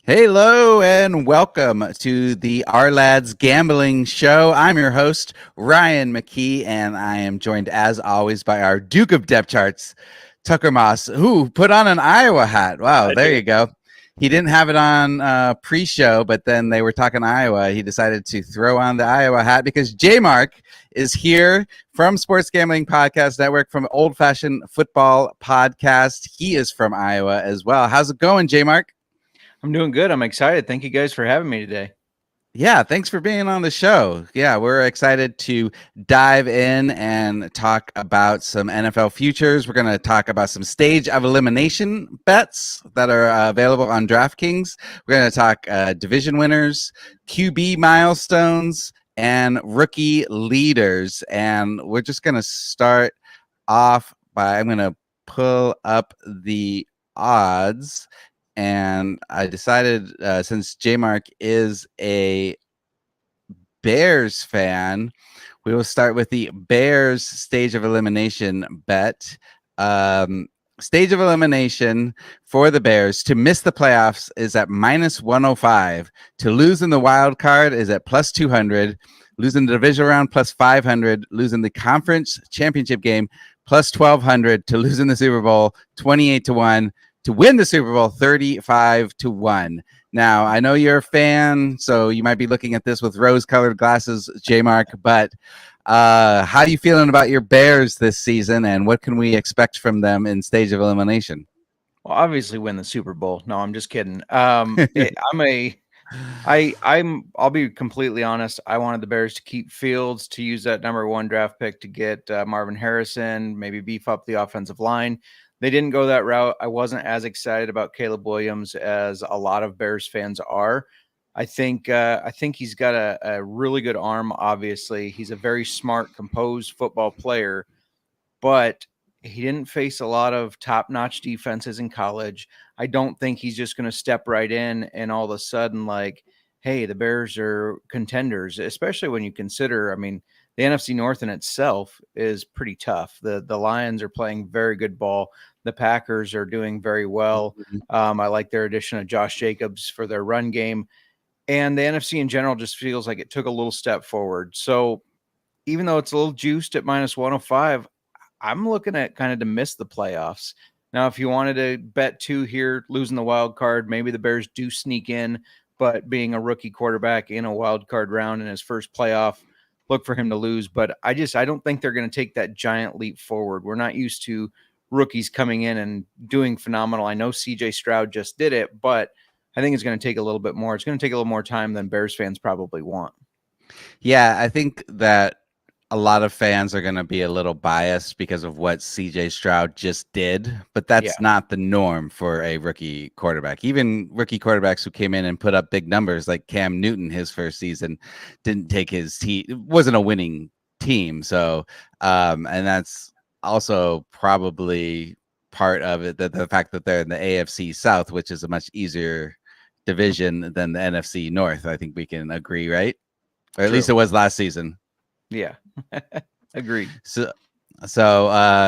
Hello and welcome to the Ourlads Gambling Show. I'm your host, Ryan McKee, and I am joined as always by our Duke of Depth Charts, Tucker Moss, who put on an Iowa hat. Wow, there you go. He didn't have it on pre-show, but then they were talking Iowa. He decided to throw on the Iowa hat because J-Mark is here from Sports Gambling Podcast Network, from Old Fashioned Football Podcast. He is from Iowa as well. How's it going, J-Mark? I'm doing good. I'm excited. Thank you guys for having me today. Yeah, thanks for being on the show. Yeah, we're excited to dive in and talk about some NFL futures. We're going to talk about some Stage of Elimination bets that are available on DraftKings. We're going to talk division winners, QB milestones, and rookie leaders. And we're just going to start off by, I'm going to pull up the odds. And I decided, since J-Mark is a Bears fan, we will start with the Bears Stage of Elimination bet. Stage of Elimination for the Bears to miss the playoffs is at minus 105. To lose in the wild card is at plus 200. Losing the division round plus 500. Losing the conference championship game plus 1,200. To lose in the Super Bowl 28-1. To win the Super Bowl 35-1. Now, I know you're a fan, so you might be looking at this with rose-colored glasses, J-Mark, but how are you feeling about your Bears this season, and what can we expect from them in Stage of Elimination? Well, obviously win the Super Bowl. No, I'm just kidding. I'll be completely honest. I wanted the Bears to keep Fields, to use that number 1 draft pick to get Marvin Harrison, maybe beef up the offensive line. They didn't go that route. I wasn't as excited about Caleb Williams as a lot of Bears fans are. I think he's got a really good arm. Obviously, he's a very smart, composed football player, but he didn't face a lot of top-notch defenses in college. I don't think he's just going to step right in and all of a sudden, like, hey, the Bears are contenders, especially when you consider, I mean, the NFC North in itself is pretty tough. The Lions are playing very good ball. The Packers are doing very well. I like their addition of Josh Jacobs for their run game. And the NFC in general just feels like it took a little step forward. So even though it's a little juiced at minus 105, I'm looking at kind of to miss the playoffs. Now, if you wanted to bet 2 here, losing the wild card, maybe the Bears do sneak in, but being a rookie quarterback in a wild card round in his first playoff, look for him to lose. But I don't think they're going to take that giant leap forward. We're not used to rookies coming in and doing phenomenal. I know CJ Stroud just did it, but I think it's going to take a little bit more. It's going to take a little more time than Bears fans probably want. Yeah, I think that a lot of fans are going to be a little biased because of what CJ Stroud just did, but that's not the norm for a rookie quarterback. Even rookie quarterbacks who came in and put up big numbers, like Cam Newton, his first season, didn't take his team. It wasn't a winning team. So, and that's also probably part of it, the fact that they're in the AFC South, which is a much easier division than the NFC North. I think we can agree, right? Or at least it was last season. Yeah. Agreed. So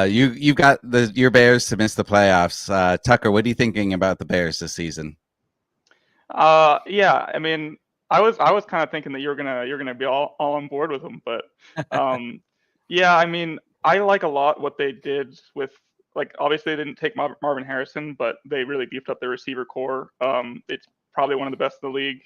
you've got your Bears to miss the playoffs. Tucker, what are you thinking about the Bears this season? Yeah, I mean, I was kind of thinking that you're gonna be all on board with them, but yeah, I mean, I like a lot what they did with, like, obviously they didn't take Marvin Harrison, but they really beefed up their receiver core. It's probably one of the best in the league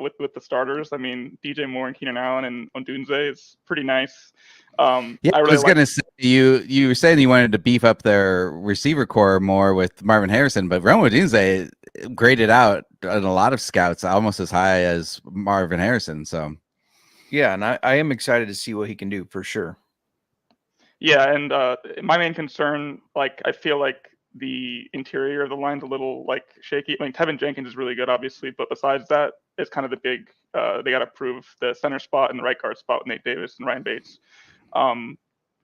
with the starters. I mean, DJ Moore and Keenan Allen and Odunze is pretty nice. I was going to say, you were saying you wanted to beef up their receiver core more with Marvin Harrison, but Rome Odunze graded out in a lot of scouts almost as high as Marvin Harrison. So, yeah, and I am excited to see what he can do for sure. Yeah, and my main concern, like, I feel like the interior of the line's a little, like, shaky. I mean, Tevin Jenkins is really good, obviously, but besides that, it's kind of the big. They got to prove the center spot and the right guard spot with Nate Davis and Ryan Bates. And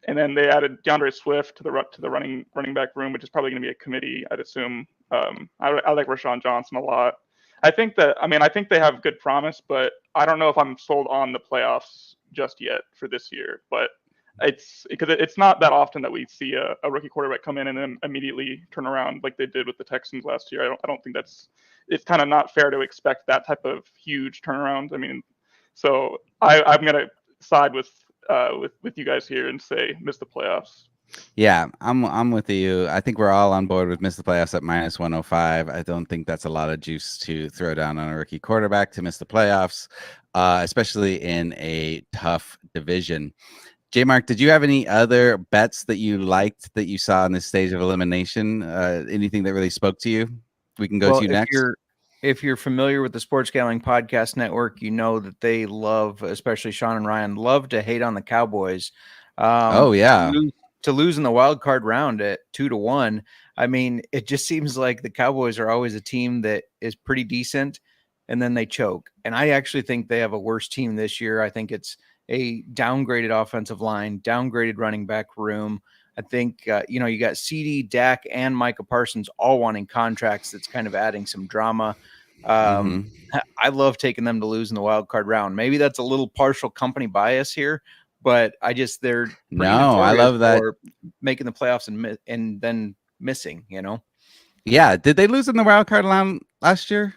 then they added DeAndre Swift to the running back room, which is probably going to be a committee, I'd assume. I like Rashawn Johnson a lot. I think they have good promise, but I don't know if I'm sold on the playoffs just yet for this year. But it's because it's not that often that we see a rookie quarterback come in and then immediately turn around like they did with the Texans last year. I don't think it's kind of not fair to expect that type of huge turnaround. I mean, so I'm gonna side with you guys here and say miss the playoffs. Yeah, I'm with you. I think we're all on board with miss the playoffs at minus 105. I don't think that's a lot of juice to throw down on a rookie quarterback to miss the playoffs, especially in a tough division. J Mark, did you have any other bets that you liked that you saw in this stage of elimination? Anything that really spoke to you? We can go to next. If you're familiar with the Sports Gambling Podcast Network, you know that they love, especially Sean and Ryan, love to hate on the Cowboys. Oh yeah, to lose in the wild card round at 2-1. I mean, it just seems like the Cowboys are always a team that is pretty decent, and then they choke. And I actually think they have a worse team this year. I think it's a downgraded offensive line, downgraded running back room. I think, you got CD, Dak, and Micah Parsons all wanting contracts. That's kind of adding some drama. I love taking them to lose in the wild card round. Maybe that's a little partial company bias here, but they're pretty I love that for making the playoffs and then missing, Yeah. Did they lose in the wild card round last year?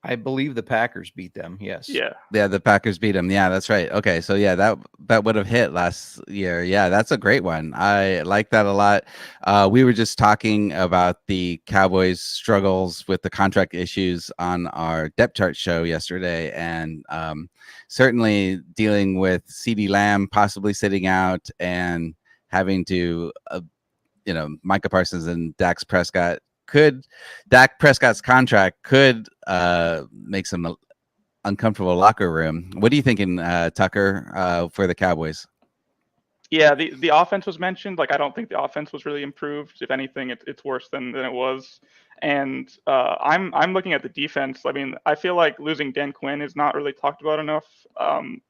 I believe the Packers beat them. Yes. Yeah. Yeah, the Packers beat them. Yeah, that's right. Okay, so yeah, that would have hit last year. Yeah, that's a great one. I like that a lot. We were just talking about the Cowboys' struggles with the contract issues on our depth chart show yesterday, and certainly dealing with CeeDee Lamb possibly sitting out and having to, Micah Parsons and Dak Prescott's contract could make some uncomfortable locker room. What are you thinking, Tucker, for the Cowboys? Yeah, the offense was mentioned. Like, I don't think the offense was really improved. If anything, it's worse than it was. And I'm looking at the defense. I mean, I feel like losing Dan Quinn is not really talked about enough. When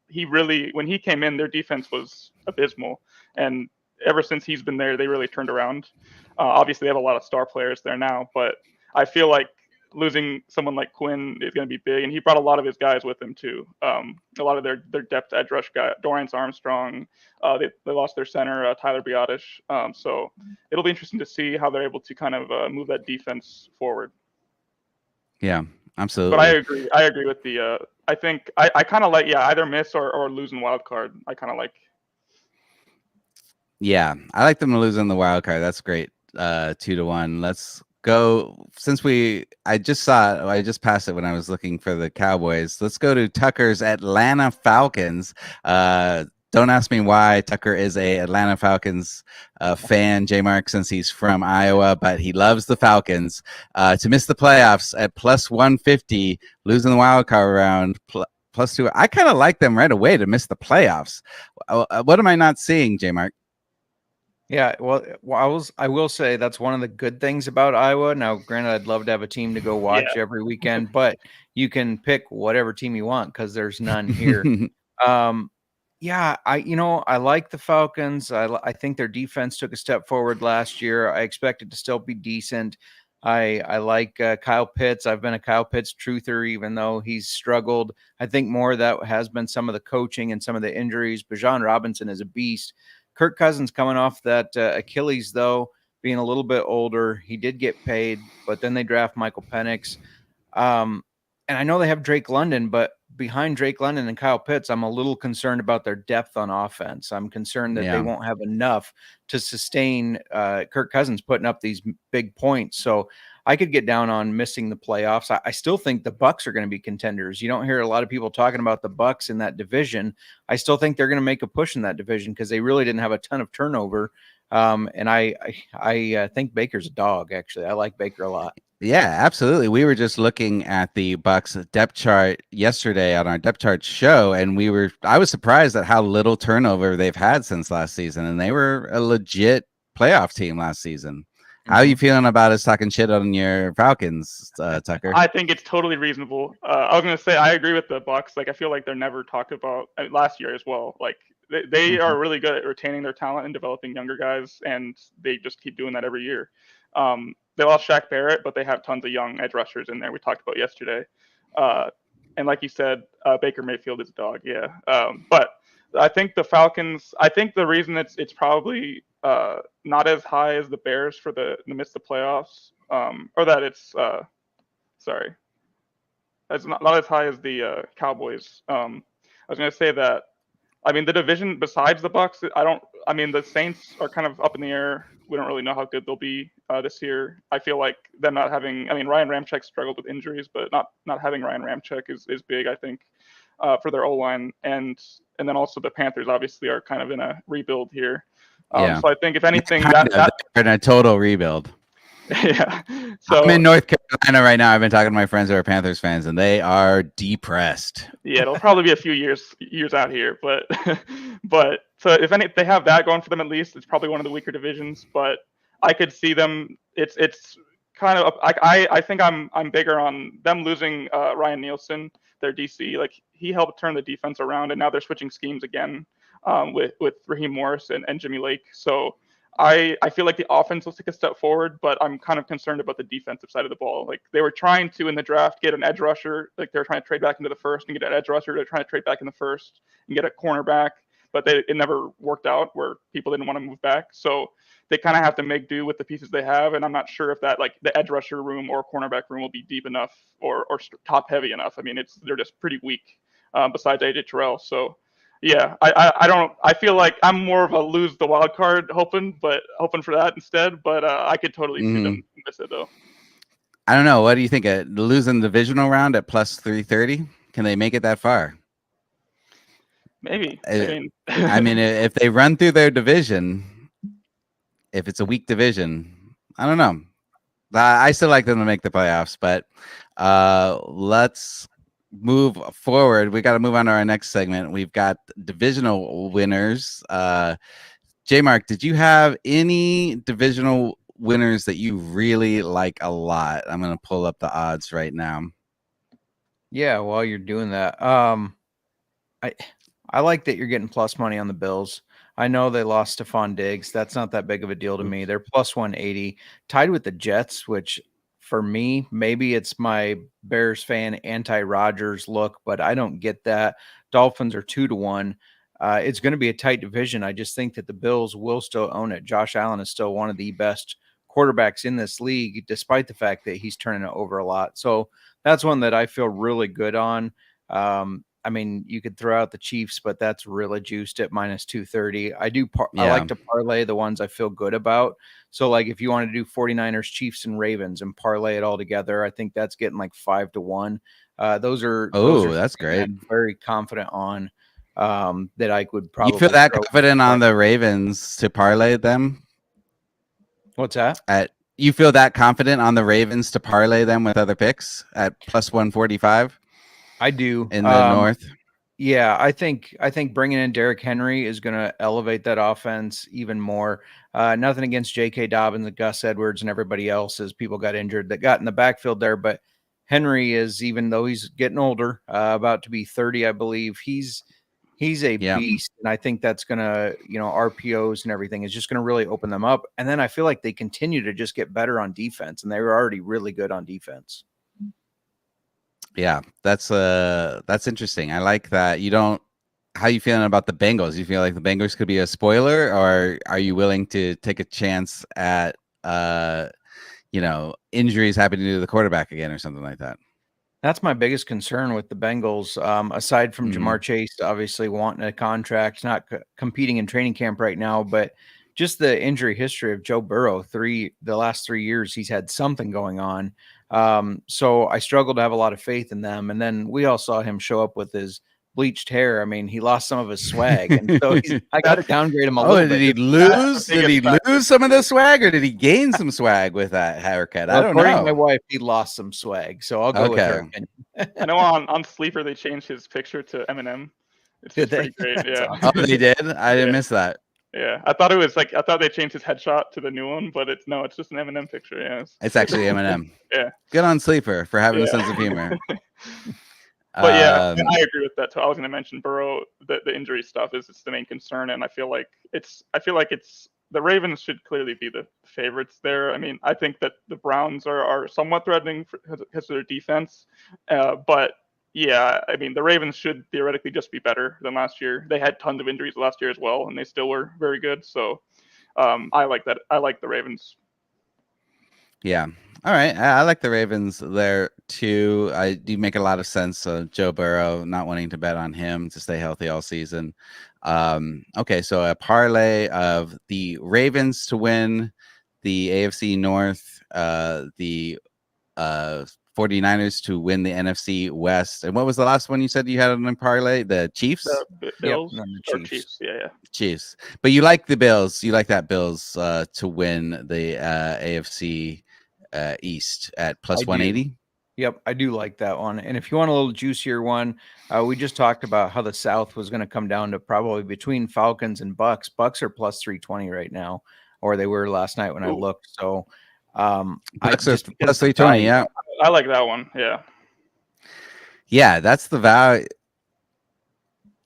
he came in, their defense was abysmal, and ever since he's been there, they really turned around. Obviously, they have a lot of star players there now, but I feel like losing someone like Quinn is going to be big, and he brought a lot of his guys with him too. A lot of their depth edge rush guy, Dorrance Armstrong. They lost their center, Tyler Biotish. So it'll be interesting to see how they're able to kind of move that defense forward. Yeah, absolutely. But I agree with the. I think I kind of like either miss or lose in wild card. I kind of like. Yeah, I like them to lose in the wild card. That's great. 2-1. Let's go. I just passed it when I was looking for the Cowboys. Let's go to Tucker's Atlanta Falcons. Don't ask me why Tucker is a Atlanta Falcons fan, J Mark, since he's from Iowa, but he loves the Falcons. To miss the playoffs at plus 150, losing the wild card round, plus 2. I kind of like them right away to miss the playoffs. What am I not seeing, J Mark? Yeah, well, I will say that's one of the good things about Iowa. Now, granted, I'd love to have a team to go watch every weekend, but you can pick whatever team you want because there's none here. I like the Falcons. I think their defense took a step forward last year. I expect it to still be decent. I like Kyle Pitts. I've been a Kyle Pitts truther, even though he's struggled. I think more of that has been some of the coaching and some of the injuries. Bijan Robinson is a beast. Kirk Cousins coming off that Achilles, though, being a little bit older. He did get paid, but then they draft Michael Penix. And I know they have Drake London, but behind Drake London and Kyle Pitts, I'm a little concerned about their depth on offense. I'm concerned that they won't have enough to sustain Kirk Cousins putting up these big points. So I could get down on missing the playoffs. I still think the Bucs are going to be contenders. You don't hear a lot of people talking about the Bucs in that division. I still think they're going to make a push in that division because they really didn't have a ton of turnover. And I think Baker's a dog, actually. I like Baker a lot. Yeah, absolutely. We were just looking at the Bucs depth chart yesterday on our depth chart show, and I was surprised at how little turnover they've had since last season, and they were a legit playoff team last season. How are you feeling about us talking shit on your Falcons, Tucker? I think it's totally reasonable. I was going to say I agree with the Bucs. Like, I feel like they're never talked about last year as well. Like, they are really good at retaining their talent and developing younger guys, and they just keep doing that every year. They lost Shaq Barrett, but they have tons of young edge rushers in there. We talked about yesterday. And like you said, Baker Mayfield is a dog. Yeah. But I think the Falcons. I think the reason it's probably not as high as the Bears for the midst of playoffs, or that it's sorry, it's not as high as the Cowboys. I was gonna say that. I mean, the division besides the Bucks, I mean, the Saints are kind of up in the air. We don't really know how good they'll be this year. I feel like them not having. I mean, Ryan Ramczyk struggled with injuries, but not having Ryan Ramczyk is big. I think for their O line, and then also the Panthers obviously are kind of in a rebuild here. Yeah. So I think if anything, they're in a total rebuild. Yeah. So I'm in North Carolina right now. I've been talking to my friends who are Panthers fans, and they are depressed. Yeah, it'll probably be a few years out here, but so if they have that going for them at least, it's probably one of the weaker divisions. But I could see them. It's kind of I think I'm bigger on them losing Ryan Nielsen, their DC. Like he helped turn the defense around, and now they're switching schemes again with Raheem Morris and Jimmy Lake. So I feel like the offense will take a step forward, but I'm kind of concerned about the defensive side of the ball. Like they were trying to in the draft get an edge rusher, like they're trying to trade back into the first and get an edge rusher. They're trying to trade back in the first and get a cornerback, but it never worked out where people didn't want to move back. So they kind of have to make do with the pieces they have, and I'm not sure if that like the edge rusher room or cornerback room will be deep enough or top heavy enough. I mean, they're just pretty weak besides AJ Terrell. So. Yeah, I feel like I'm more of a lose the wild card hoping for that instead. But I could totally see them miss it though. I don't know. What do you think? Losing the divisional round at plus 330? Can they make it that far? Maybe. I mean, if they run through their division, if it's a weak division, I don't know. I still like them to make the playoffs, but let's move forward. We got to move on to our next segment. We've got divisional winners. J-Mark, did you have any divisional winners that you really like a lot? I'm going to pull up the odds right now. Yeah, while you're doing that, I like that you're getting plus money on the Bills. I know they lost Stephon Diggs. That's not that big of a deal to me. They're plus 180, tied with the Jets, which for me, maybe it's my Bears fan anti-Rodgers look, but I don't get that. Dolphins are 2-1. It's going to be a tight division. I just think that the Bills will still own it. Josh Allen is still one of the best quarterbacks in this league, despite the fact that he's turning it over a lot. So that's one that I feel really good on. I mean, you could throw out the Chiefs, but that's really juiced at minus 230. I like to parlay the ones I feel good about. So like if you want to do 49ers, Chiefs, and Ravens and parlay it all together, I think that's getting like 5-1. Those are that's great. I'm very confident on that I would probably. You feel that confident on the Ravens to parlay them? What's that? You feel that confident on the Ravens to parlay them with other picks at plus 145? I do in the North. Yeah, I think bringing in Derrick Henry is going to elevate that offense even more. Nothing against J.K. Dobbins and Gus Edwards and everybody else as people got injured that got in the backfield there, but Henry is, even though he's getting older, about to be 30, I believe, he's a beast, and I think that's going to, RPOs and everything is just going to really open them up. And then I feel like they continue to just get better on defense, and they were already really good on defense. Yeah, that's interesting. I like that. How you feeling about the Bengals? You feel like the Bengals could be a spoiler, or are you willing to take a chance at injuries happening to the quarterback again or something like that? That's my biggest concern with the Bengals. Aside from Jamar Chase obviously wanting a contract, not competing in training camp right now, but just the injury history of Joe Burrow. The last 3 years, he's had something going on. So I struggle to have a lot of faith in them. And then we all saw him show up with his bleached hair. I mean, he lost some of his swag, and so I got to downgrade him a little bit. Did he lose? Did he lose some of the swag, or did he gain some swag with that haircut? I don't know. According to my wife, he lost some swag, so I'll go with her. I know on Sleeper they changed his picture to Eminem. It's pretty great. Yeah. Oh, they did. I didn't miss that. Yeah, I thought they changed his headshot to the new one, but it's just an Eminem picture. Yeah, it's actually Eminem. Yeah, good on Sleeper for having a sense of humor. But yeah, I agree with that too. I was going to mention Burrow. The injury stuff is the main concern, and I feel like it's the Ravens should clearly be the favorites there. I mean, I think that the Browns are somewhat threatening because of their defense, but Yeah, I mean, the Ravens should theoretically just be better than last year. They had tons of injuries last year as well, and they still were very good. So I like that. I like the Ravens. Yeah. All right. I like the Ravens there too. I do make a lot of sense. Joe Burrow, not wanting to bet on him to stay healthy all season. Okay, so a parlay of the Ravens to win the AFC North, the 49ers to win the NFC West. And what was the last one you said you had on the parlay? The Chiefs? The Bills and the or Chiefs. Chiefs? Yeah. Chiefs. But you like the Bills. You like that Bills to win the AFC East at plus 180? Yep, I do like that one. And if you want a little juicier one, we just talked about how the South was going to come down to probably between Falcons and Bucks. Bucks are plus 320 right now, or they were last night when I looked. So Bucks are plus 320, yeah. I like that one. Yeah. Yeah, that's the value.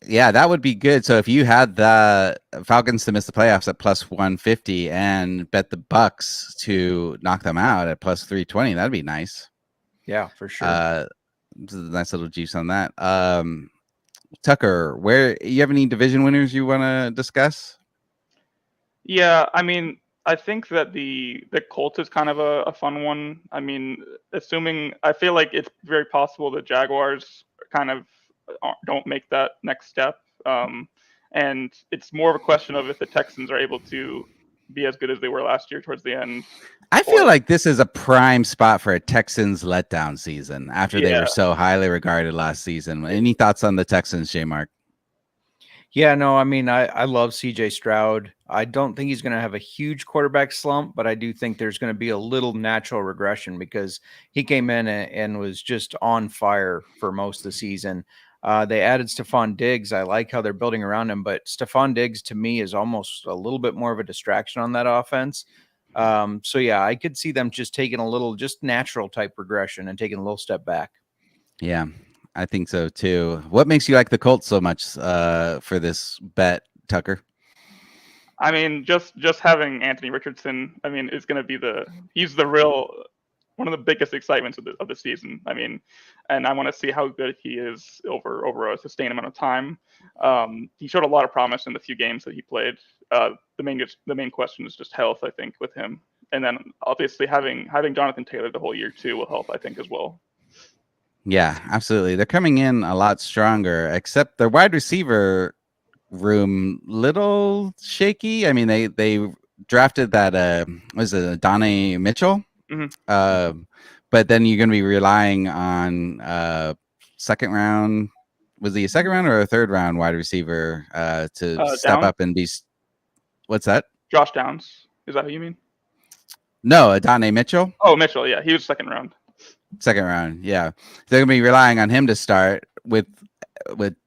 Yeah, that would be good. So if you had the Falcons to miss the playoffs at plus 150 and bet the Bucks to knock them out at plus 320, that'd be nice. Yeah, for sure. Nice little juice on that. Tucker, where you have any division winners you want to discuss? Yeah, I mean, I think that the Colts is kind of a fun one. I mean, I feel like it's very possible the Jaguars kind of don't make that next step. And it's more of a question of if the Texans are able to be as good as they were last year towards the end. I feel like this is a prime spot for a Texans letdown season after they were so highly regarded last season. Any thoughts on the Texans, J-Mark? Yeah, no, I mean, I love CJ Stroud. I don't think he's going to have a huge quarterback slump, but I do think there's going to be a little natural regression because he came in and was just on fire for most of the season. They added Stephon Diggs. I like how they're building around him, but Stephon Diggs to me is almost a little bit more of a distraction on that offense. So yeah, I could see them just taking a little just natural type regression and taking a little step back. Yeah, I think so too. What makes you like the Colts so much for this bet, Tucker? I mean, just having Anthony Richardson, I mean, is going to be he's the real one of the biggest excitements of the season. I mean, and I want to see how good he is over a sustained amount of time. He showed a lot of promise in the few games that he played. The main question is just health, I think, with him. And then obviously having Jonathan Taylor the whole year too will help, I think, as well. Yeah, absolutely. They're coming in a lot stronger, except their wide receiver room little shaky. I mean, they drafted that was it Adonai Mitchell? Mm-hmm. But then you're going to be relying on second round. Was he a second round or a third round wide receiver to step Downs? up and be? What's that? Josh Downs. Is that who you mean? No, Adonai Mitchell. Oh, Mitchell. Yeah, he was second round. Second round. Yeah, they're going to be relying on him to start with.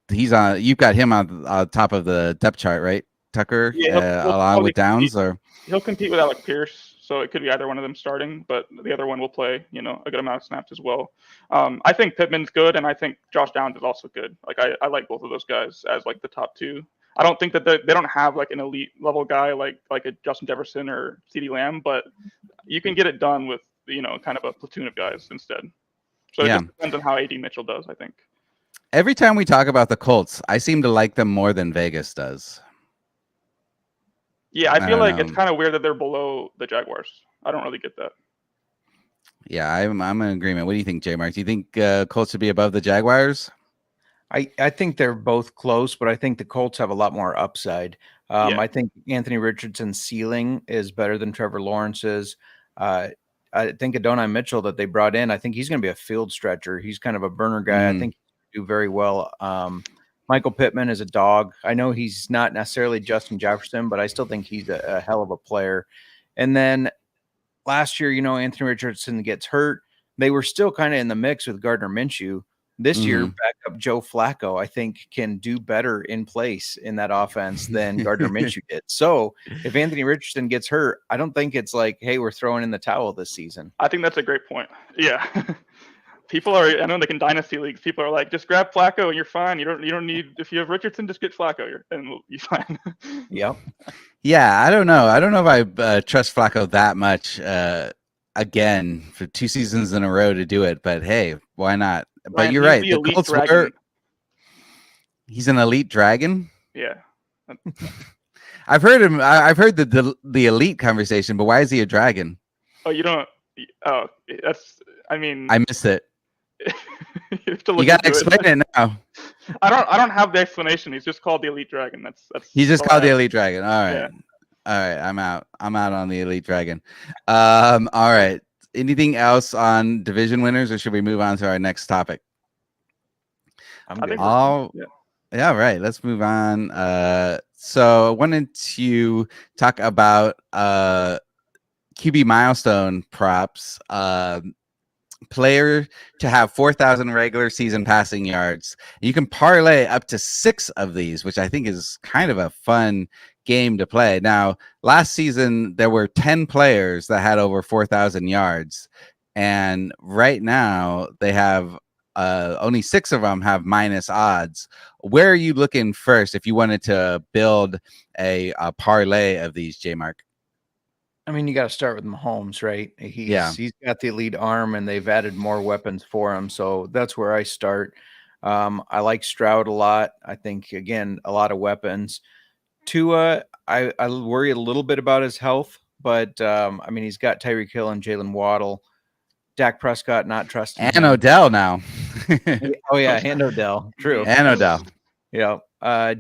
He's on. You've got him on top of the depth chart, right, Tucker? Yeah, along with Downs, or he'll compete with Alec Pierce. So it could be either one of them starting, but the other one will play, a good amount of snaps as well. I think Pittman's good, and I think Josh Downs is also good. Like I like both of those guys as like the top two. I don't think that they don't have like an elite level guy like a Justin Jefferson or CeeDee Lamb, but you can get it done with kind of a platoon of guys instead. So it just depends on how AD Mitchell does, I think. Every time we talk about the Colts, I seem to like them more than Vegas does. Yeah, I feel like it's kind of weird that they're below the Jaguars. I don't really get that. Yeah, I'm in agreement. What do you think, J-Mark? Do you think Colts should be above the Jaguars? I think they're both close, but I think the Colts have a lot more upside. I think Anthony Richardson's ceiling is better than Trevor Lawrence's. I think Adonai Mitchell that they brought in, I think he's going to be a field stretcher. He's kind of a burner guy. I think he'll do very well. Michael Pittman is a dog. I know he's not necessarily Justin Jefferson, but I still think he's a hell of a player. And then last year, Anthony Richardson gets hurt. They were still kind of in the mix with Gardner Minshew. This year, backup Joe Flacco, I think, can do better in place in that offense than Gardner Minshew did. So if Anthony Richardson gets hurt, I don't think it's like, hey, we're throwing in the towel this season. I think that's a great point. Yeah. I know like in dynasty leagues, people are like, just grab Flacco and you're fine. You don't need, if you have Richardson, just get Flacco and we'll be fine. Yep. Yeah, I don't know. I don't know if I trust Flacco that much again for 2 seasons in a row to do it. But hey, why not? But Ryan, you're he's right. the The elite Colts dragon. were. He's an elite dragon. Yeah. I've heard him. I've heard the elite conversation, but why is he a dragon? Oh, you don't. Oh, that's. I mean, I missed it. you have to look You gotta into explain it now. I don't have the explanation. He's just called the elite dragon. That's. He's just all called I the have. elite dragon. All right. Yeah. All right. I'm out. I'm out on the elite dragon. All right. Anything else on division winners, or should we move on to our next topic? I'm I good. think Yeah, right. Let's move on. So I wanted to talk about QB milestone props. Player to have 4,000 regular season passing yards. You can parlay up to 6 of these, which I think is kind of a fun game to play. Now, last season there were 10 players that had over 4,000 yards, and right now they have only 6 of them have minus odds. Where are you looking first if you wanted to build a parlay of these, J Mark? I mean, you got to start with Mahomes, right? Yeah. He's got the elite arm, and they've added more weapons for him. So that's where I start. I like Stroud a lot. I think, again, a lot of weapons. Tua, I worry a little bit about his health, but I mean, he's got Tyreek Hill and Jalen Waddle. Dak Prescott, not trusting And him. Odell now. Oh yeah, and Odell. True. And Odell. Yeah.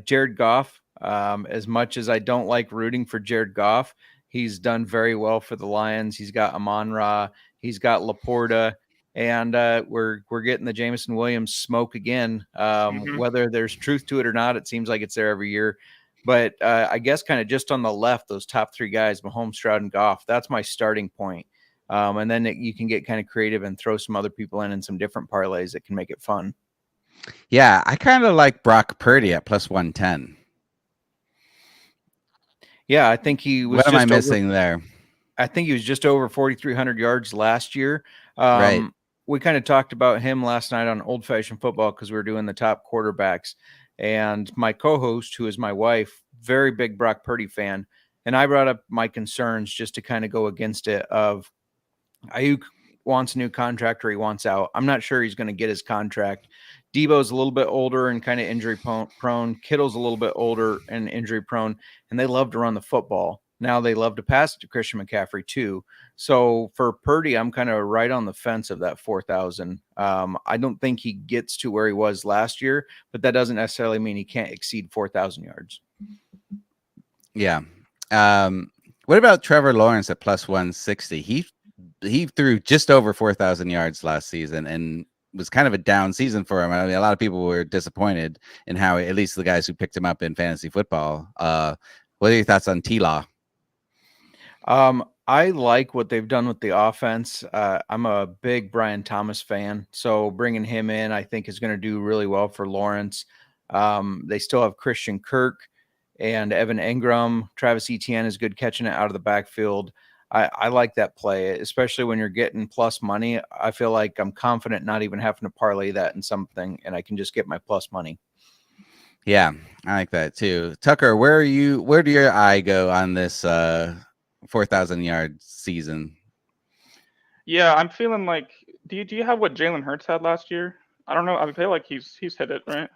Jared Goff. As much as I don't like rooting for Jared Goff, he's done very well for the Lions. He's got Amon-Ra. He's got Laporta. And we're getting the Jameson Williams smoke again. Whether there's truth to it or not, it seems like it's there every year. But I guess kind of just on the left, those top 3 guys, Mahomes, Stroud, and Goff, that's my starting point. And then you can get kind of creative and throw some other people in and some different parlays that can make it fun. Yeah, I kind of like Brock Purdy at plus 110. Yeah, I think he was. What am I missing there? I think he was just over 4,300 yards last year. Right. We kind of talked about him last night on Old Fashioned Football because we were doing the top quarterbacks. And my co-host, who is my wife, very big Brock Purdy fan, and I brought up my concerns just to kind of go against it of Ayuk wants a new contract or he wants out. I'm not sure he's going to get his contract. Debo's a little bit older and kind of injury prone. Kittle's a little bit older and injury prone, and they love to run the football. Now they love to pass it to Christian McCaffrey too. So for Purdy, I'm kind of right on the fence of that 4,000. I don't think he gets to where he was last year, but that doesn't necessarily mean he can't exceed 4,000 yards. Yeah. What about Trevor Lawrence at plus 160? He threw just over 4,000 yards last season and was kind of a down season for him. I mean, a lot of people were disappointed in how, at least the guys who picked him up in fantasy football. What are your thoughts on T-Law? I like what they've done with the offense. I'm a big Brian Thomas fan, so bringing him in, I think, is going to do really well for Lawrence. They still have Christian Kirk and Evan Engram. Travis Etienne is good catching it out of the backfield. I like that play, especially when you're getting plus money. I feel like I'm confident not even having to parlay that in something, and I can just get my plus money. Yeah, I like that too. Tucker, where do your eye go on this 4,000 yard season? Yeah, I'm feeling like. Do you have what Jalen Hurts had last year? I don't know. I feel like he's hit it, right?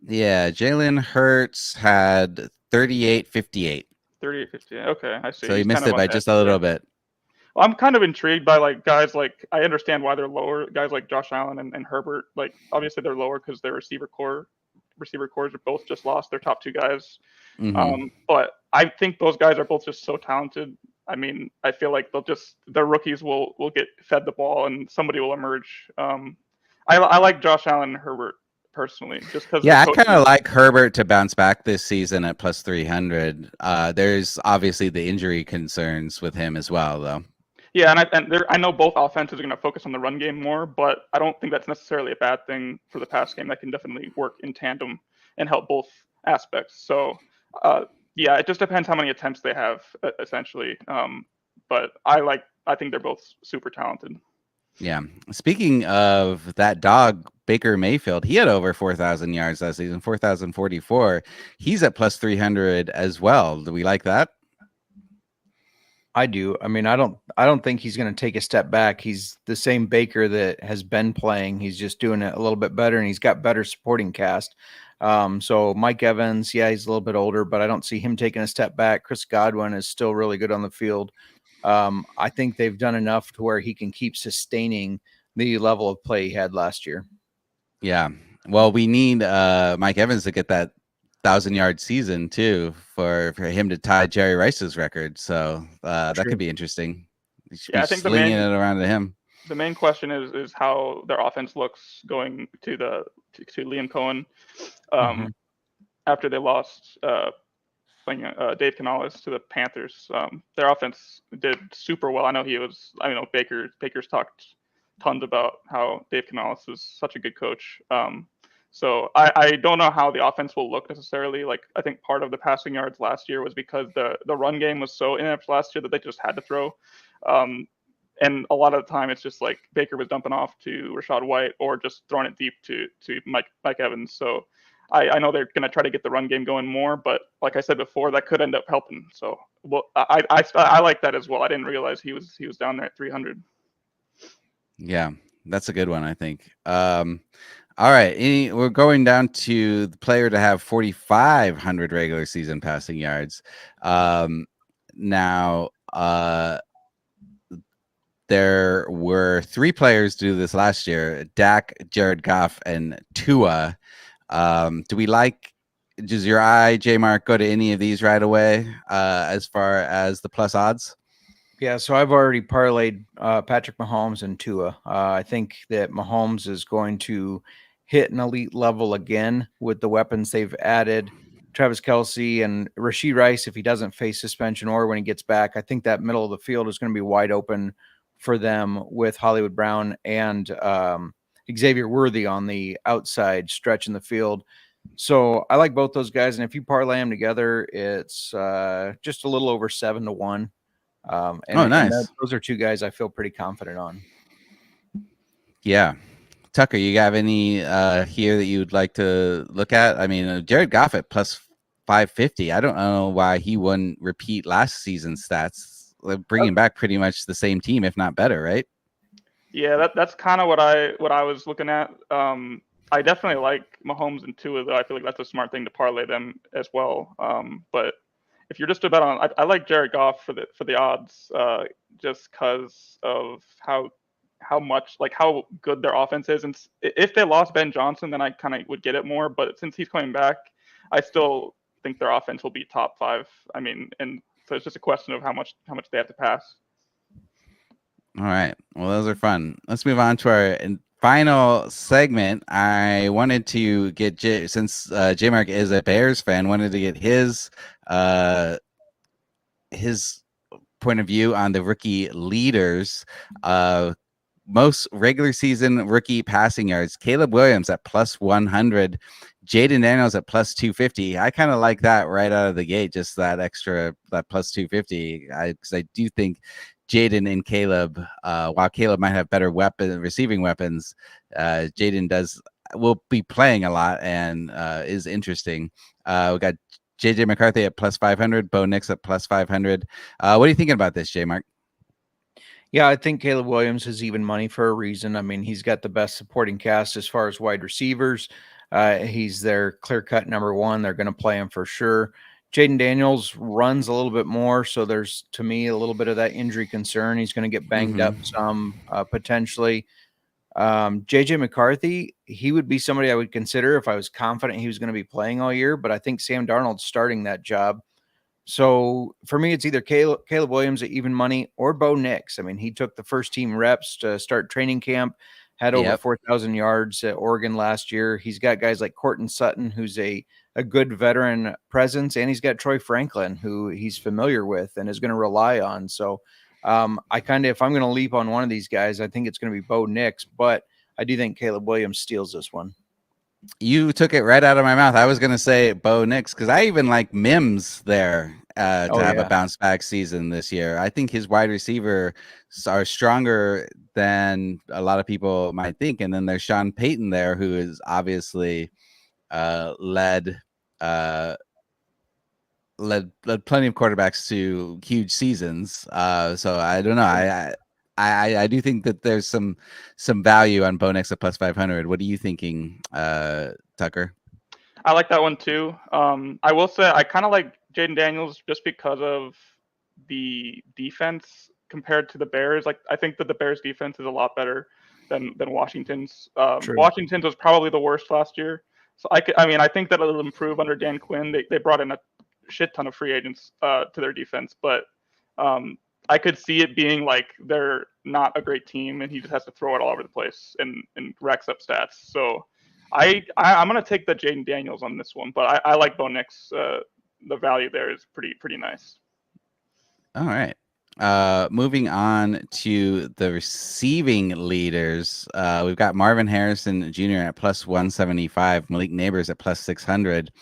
Yeah, Jalen Hurts had 38-58. 38-58. Okay, I see. So he He's missed kind it of by on just edge, a little yeah. bit. Well, I'm kind of intrigued by like guys like I understand why they're lower. Guys like Josh Allen and Herbert, like obviously they're lower because their receiver cores are both just lost their top 2 guys. Mm-hmm. But I think those guys are both just so talented. I mean, I feel like their rookies will get fed the ball and somebody will emerge. I like Josh Allen and Herbert personally, just because. Yeah, I kind of like Herbert to bounce back this season at plus 300. There's obviously the injury concerns with him as well, though. Yeah, I know both offenses are going to focus on the run game more, but I don't think that's necessarily a bad thing for the pass game. That can definitely work in tandem and help both aspects. So, yeah, it just depends how many attempts they have, essentially. But I think they're both super talented. Yeah. Speaking of that dog, Baker Mayfield, he had over 4,000 yards last season, 4,044. He's at plus 300 as well. Do we like that? I do. I mean, I don't think he's going to take a step back. He's the same Baker that has been playing. He's just doing it a little bit better, and he's got better supporting cast. So Mike Evans, yeah, he's a little bit older, but I don't see him taking a step back. Chris Godwin is still really good on the field. I think they've done enough to where he can keep sustaining the level of play he had last year. Yeah. Well, we need Mike Evans to get that 1,000-yard season too for him to tie Jerry Rice's record. So that could be interesting. You should be I think slinging it around to him. The main question is how their offense looks going to Liam Cohen after they lost playing Dave Canales to the Panthers. Their offense did super well. I know Baker's talked tons about how Dave Canales is such a good coach. So I don't know how the offense will look necessarily. Like, I think part of the passing yards last year was because the run game was so inept last year that they just had to throw. And a lot of the time it's just like Baker was dumping off to Rachaad White or just throwing it deep to Mike Evans. So I know they're going to try to get the run game going more, but like I said before, that could end up helping. So I like that as well. I didn't realize he was down there at 300. Yeah, that's a good one, I think. All right, we're going down to the player to have 4,500 regular season passing yards. Now, there were 3 players do this last year: Dak, Jared Goff, and Tua. Does your eye, J-Mark, go to any of these right away as far as the plus odds? Yeah, so I've already parlayed Patrick Mahomes and Tua. I think that Mahomes is going to hit an elite level again with the weapons they've added. Travis Kelce and Rashee Rice, if he doesn't face suspension or when he gets back, I think that middle of the field is going to be wide open for them with Hollywood Brown and Xavier Worthy on the outside stretch in the field. So I like both those guys. And if you parlay them together, it's just a little over 7-1. Nice. Those are 2 guys I feel pretty confident on. Yeah. Tucker, you have any here that you'd like to look at? I mean, Jared Goff at plus 550. I don't know why he wouldn't repeat last season's stats. They're bringing back pretty much the same team, if not better, right? Yeah, that's kind of what I was looking at. I definitely like Mahomes and Tua, though. I feel like that's a smart thing to parlay them as well. But if you're just about on, I like Jared Goff for the odds, just because of how good their offense is. And if they lost Ben Johnson, then I kind of would get it more. But since he's coming back, I still think their offense will be top 5. I mean, and so it's just a question of how much they have to pass. All right. Well, those are fun. Let's move on to our final segment. I wanted to get since J-Mark is a Bears fan, wanted to get his point of view on the rookie leaders. Most regular season rookie passing yards: Caleb Williams at plus 100, Jaden Daniels at plus 250. I kind of like that right out of the gate, just that plus 250. Because I do think Jaden and Caleb, while Caleb might have better receiving weapons, Jaden will be playing a lot and is interesting. We got JJ McCarthy at plus 500, Bo Nix at plus 500. What are you thinking about this, J-Mark? Yeah, I think Caleb Williams is even money for a reason. I mean, he's got the best supporting cast as far as wide receivers. He's their clear-cut number 1. They're going to play him for sure. Jaden Daniels runs a little bit more, so there's, to me, a little bit of that injury concern. He's going to get banged up some potentially. JJ McCarthy, he would be somebody I would consider if I was confident he was going to be playing all year, but I think Sam Darnold's starting that job. So for me, it's either Caleb Williams at even money or Bo Nix. I mean, he took the first team reps to start training camp, had over 4,000 yards at Oregon last year. He's got guys like Courtland Sutton, who's a good veteran presence, and he's got Troy Franklin, who he's familiar with and is going to rely on. So if I'm going to leap on one of these guys, I think it's going to be Bo Nix, but I do think Caleb Williams steals this one. You took it right out of my mouth. I was going to say Bo Nix because I even like Mims there to have a bounce back season this year. I think his wide receiver are stronger than a lot of people might think. And then there's Sean Payton there, who is obviously led led plenty of quarterbacks to huge seasons. So I don't know. I do think that there's some value on Bo Nix at plus 500. What are you thinking, Tucker? I like that one too. I will say I kind of like Jaden Daniels just because of the defense compared to the Bears. Like I think that the Bears defense is a lot better than Washington's. Washington's was probably the worst last year. So I think that it'll improve under Dan Quinn. They brought in a shit ton of free agents to their defense, but I could see it being like they're not a great team and he just has to throw it all over the place and racks up stats. So I'm gonna take the Jaden Daniels on this one, but I like Bo Nix. The value there is pretty nice. All right. Moving on to the receiving leaders, we've got Marvin Harrison Jr. at plus 175, Malik Neighbors at plus 600,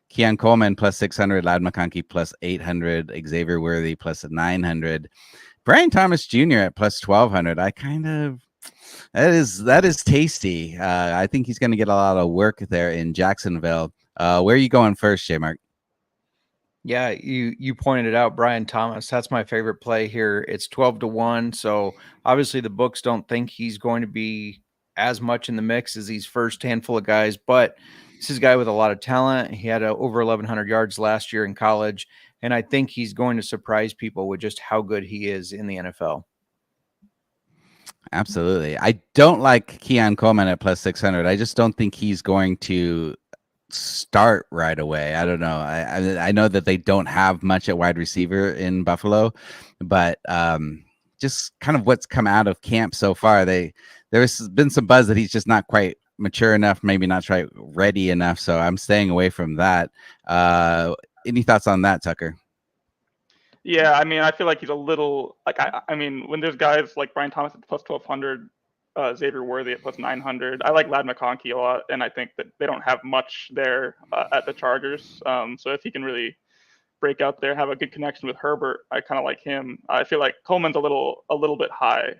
Keon Coleman plus 600, Loud McConkey plus 800, Xavier Worthy plus 900, Brian Thomas Jr. at plus 1200. That is tasty. I think he's going to get a lot of work there in Jacksonville. Where are you going first, J Mark? Yeah, you pointed out Brian Thomas. That's my favorite play here. It's 12-1. So obviously the books don't think he's going to be as much in the mix as these first handful of guys, but this is a guy with a lot of talent. He had over 1,100 yards last year in college, and I think he's going to surprise people with just how good he is in the NFL. Absolutely. I don't like Keon Coleman at plus 600. I just don't think he's going to start right away. I don't know. I know that they don't have much at wide receiver in Buffalo, but just kind of what's come out of camp so far, there's been some buzz that he's just not quite mature enough, maybe not quite ready enough. So I'm staying away from that. Any thoughts on that, Tucker? Yeah, I mean, I feel like he's a little like I mean, when there's guys like Brian Thomas at plus 1,200, Xavier Worthy at plus 900. I like Loud McConkey a lot, and I think that they don't have much there at the Chargers. So if he can really break out there, have a good connection with Herbert, I kind of like him. I feel like Coleman's a little bit high.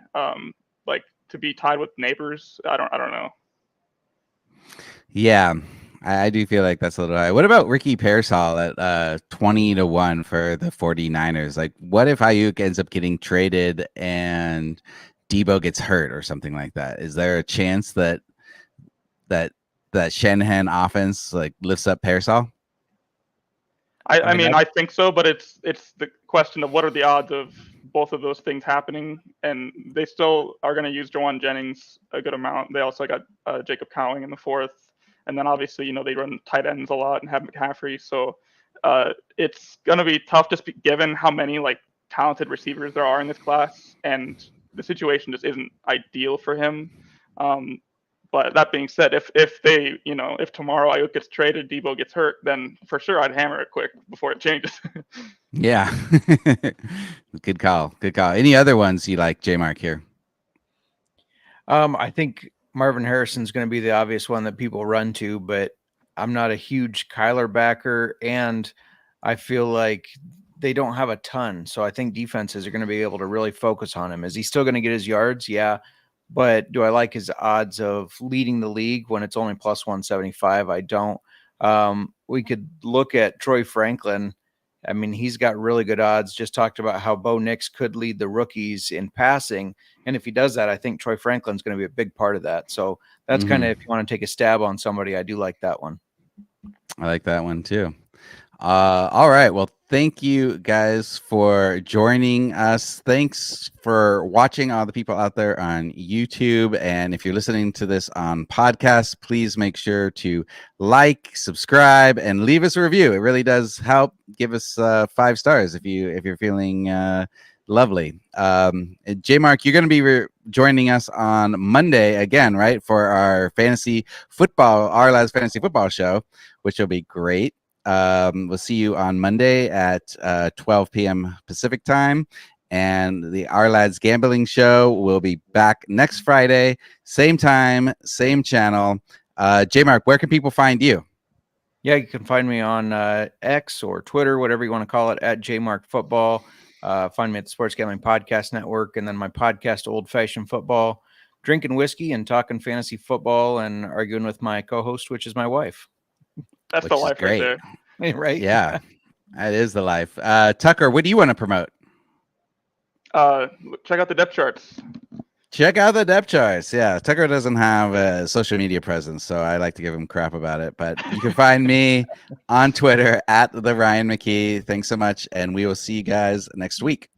Like to be tied with Neighbors, I don't know. Yeah, I do feel like that's a little high. What about Ricky Pearsall at 20-1 for the 49ers? Like, what if Ayuk ends up getting traded and Debo gets hurt or something like that? Is there a chance that Shanahan offense like lifts up Pearsall? I mean, I think so, but it's the question of what are the odds of both of those things happening, and they still are going to use Jawan Jennings a good amount. They also got Jacob Cowing in the fourth, and then obviously they run tight ends a lot and have McCaffrey, so it's going to be tough just given how many like talented receivers there are in this class, and the situation just isn't ideal for him. But that being said, if tomorrow Ayuk gets traded, Debo gets hurt, then for sure I'd hammer it quick before it changes. Yeah. Good call. Any other ones you like, J Mark, here? I think Marvin Harrison's going to be the obvious one that people run to, but I'm not a huge Kyler backer, and I feel like they don't have a ton. So I think defenses are going to be able to really focus on him. Is he still going to get his yards? Yeah. But do I like his odds of leading the league when it's only plus 175? I don't. We could look at Troy Franklin. I mean, he's got really good odds. Just talked about how Bo Nix could lead the rookies in passing. And if he does that, I think Troy Franklin's going to be a big part of that. So that's kind of, if you want to take a stab on somebody, I do like that one. I like that one too. All right. Well, thank you guys for joining us. Thanks for watching, all the people out there on YouTube. And if you're listening to this on podcast, please make sure to like, subscribe, and leave us a review. It really does help. Give us 5 stars if you're feeling lovely. J Mark, you're going to be joining us on Monday again, right, for our fantasy football, Ourlads Fantasy Football Show, which will be great. We'll see you on Monday at 12 p.m. Pacific time. And the Ourlads Gambling Show will be back next Friday, same time, same channel. J Mark, where can people find you? Yeah, you can find me on X or Twitter, whatever you want to call it, at JMarkFootball. Find me at the Sports Gambling Podcast Network, and then my podcast, Old Fashioned Football, drinking whiskey and talking fantasy football and arguing with my co-host, which is my wife. That's the life right there. Right? Yeah. That is the life. Tucker, what do you want to promote? Check out the depth charts. Check out the depth charts. Yeah, Tucker doesn't have a social media presence, so I like to give him crap about it. But you can find me on Twitter at the Ryan McKee. Thanks so much, and we will see you guys next week.